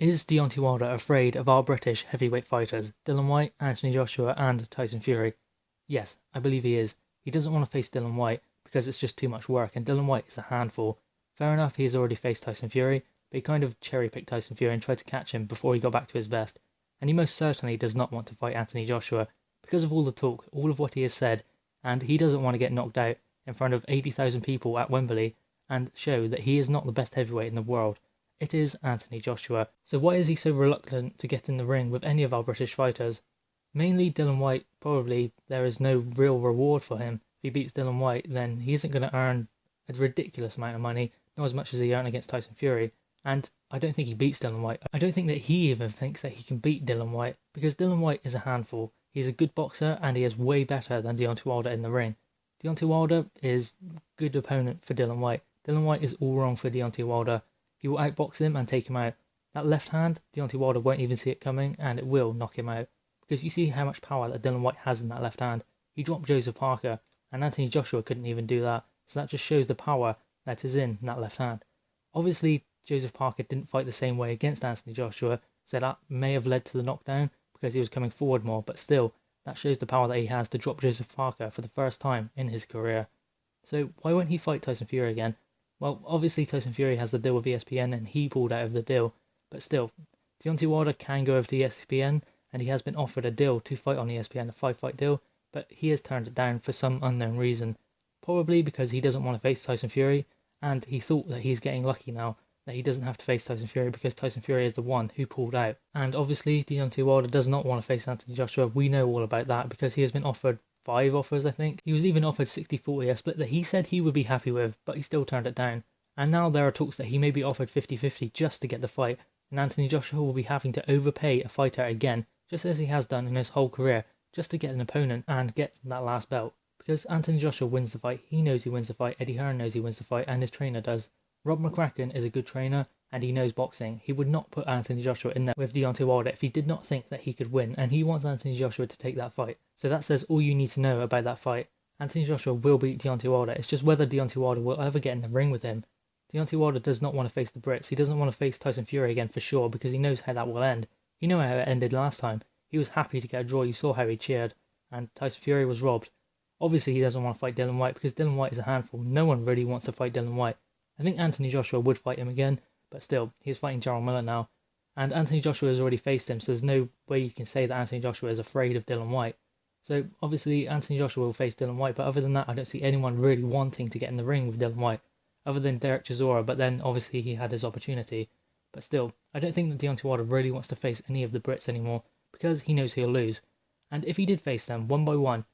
Is Deontay Wilder afraid of our British heavyweight fighters, Dillian Whyte, Anthony Joshua and Tyson Fury? Yes, I believe he is. He doesn't want to face Dillian Whyte because it's just too much work, and Dillian Whyte is a handful. Fair enough, he has already faced Tyson Fury, but he kind of cherry-picked Tyson Fury and tried to catch him before he got back to his best. And he most certainly does not want to fight Anthony Joshua because of all the talk, all of what he has said, and he doesn't want to get knocked out in front of 80,000 people at Wembley and show that he is not the best heavyweight in the world. It is Anthony Joshua. So why is he so reluctant to get in the ring with any of our British fighters? Mainly Dillian Whyte. Probably there is no real reward for him. If he beats Dillian Whyte, then he isn't going to earn a ridiculous amount of money, not as much as he earned against Tyson Fury. And I don't think he beats Dillian Whyte. I don't think that he even thinks that he can beat Dillian Whyte, because Dillian Whyte is a handful. He's a good boxer and he is way better than Deontay Wilder in the ring. Deontay Wilder is a good opponent for Dillian Whyte. Dillian Whyte is all wrong for Deontay Wilder. He will outbox him and take him out. That left hand, Deontay Wilder won't even see it coming and it will knock him out. Because you see how much power that Dillian Whyte has in that left hand. He dropped Joseph Parker and Anthony Joshua couldn't even do that. So that just shows the power that is in that left hand. Obviously, Joseph Parker didn't fight the same way against Anthony Joshua, so that may have led to the knockdown because he was coming forward more, but still, that shows the power that he has to drop Joseph Parker for the first time in his career. So why won't he fight Tyson Fury again? Well, obviously Tyson Fury has the deal with ESPN and he pulled out of the deal, but still, Deontay Wilder can go over to ESPN and he has been offered a deal to fight on ESPN, a 5-fight deal, but he has turned it down for some unknown reason. Probably because he doesn't want to face Tyson Fury, and he thought that he's getting lucky now, that he doesn't have to face Tyson Fury because Tyson Fury is the one who pulled out. And obviously Deontay Wilder does not want to face Anthony Joshua. We know all about that because he has been offered 5 offers, I think. He was even offered 60-40, a split that he said he would be happy with, but he still turned it down. And now there are talks that he may be offered 50-50 just to get the fight, and Anthony Joshua will be having to overpay a fighter again, just as he has done in his whole career, just to get an opponent and get that last belt. Because Anthony Joshua wins the fight, he knows he wins the fight, Eddie Hearn knows he wins the fight, and his trainer does. Rob McCracken is a good trainer, and he knows boxing. He would not put Anthony Joshua in there with Deontay Wilder if he did not think that he could win, and he wants Anthony Joshua to take that fight. So that says all you need to know about that fight. Anthony Joshua will beat Deontay Wilder, it's just whether Deontay Wilder will ever get in the ring with him. Deontay Wilder does not want to face the Brits, he doesn't want to face Tyson Fury again for sure, because he knows how that will end. You know how it ended last time. He was happy to get a draw, you saw how he cheered, and Tyson Fury was robbed. Obviously he doesn't want to fight Dillian Whyte because Dillian Whyte is a handful. No one really wants to fight Dillian Whyte. I think Anthony Joshua would fight him again, but still, he's fighting Jarrell Miller now. And Anthony Joshua has already faced him, so there's no way you can say that Anthony Joshua is afraid of Dillian Whyte. So obviously Anthony Joshua will face Dillian Whyte, but other than that I don't see anyone really wanting to get in the ring with Dillian Whyte, other than Derek Chisora, but then obviously he had his opportunity. But still, I don't think that Deontay Wilder really wants to face any of the Brits anymore, because he knows he'll lose. And if he did face them, one by one,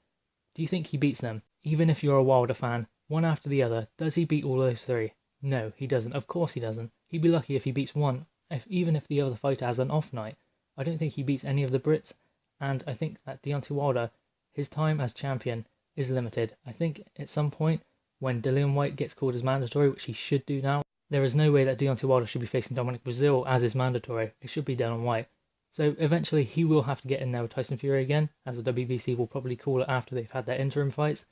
do you think he beats them? Even if you're a Wilder fan, one after the other, does he beat all those 3? No, he doesn't. Of course he doesn't. He'd be lucky if he beats one, even if the other fighter has an off night. I don't think he beats any of the Brits, and I think that Deontay Wilder, his time as champion is limited. I think at some point, when Dillian Whyte gets called as mandatory, which he should do now, there is no way that Deontay Wilder should be facing Dominic Breazeale as is mandatory. It should be Dillian Whyte. So eventually he will have to get in there with Tyson Fury again, as the WBC will probably call it after they've had their interim fights.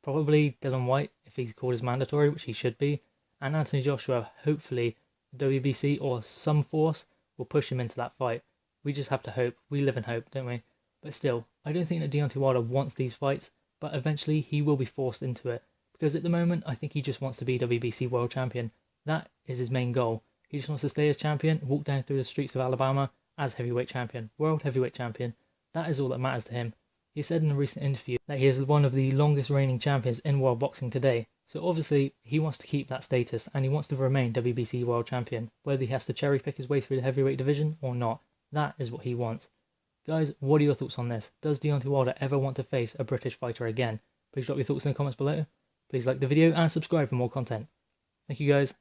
Probably Dillian Whyte, if he's called as mandatory, which he should be. And Anthony Joshua, hopefully, the WBC or some force will push him into that fight. We just have to hope. We live in hope, don't we? But still, I don't think that Deontay Wilder wants these fights, but eventually he will be forced into it. Because at the moment, I think he just wants to be WBC World Champion. That is his main goal. He just wants to stay as champion, walk down through the streets of Alabama as heavyweight champion, world heavyweight champion. That is all that matters to him. He said in a recent interview that he is one of the longest reigning champions in world boxing today. So obviously, he wants to keep that status and he wants to remain WBC World Champion, whether he has to cherry pick his way through the heavyweight division or not. That is what he wants. Guys, what are your thoughts on this? Does Deontay Wilder ever want to face a British fighter again? Please drop your thoughts in the comments below. Please like the video and subscribe for more content. Thank you guys.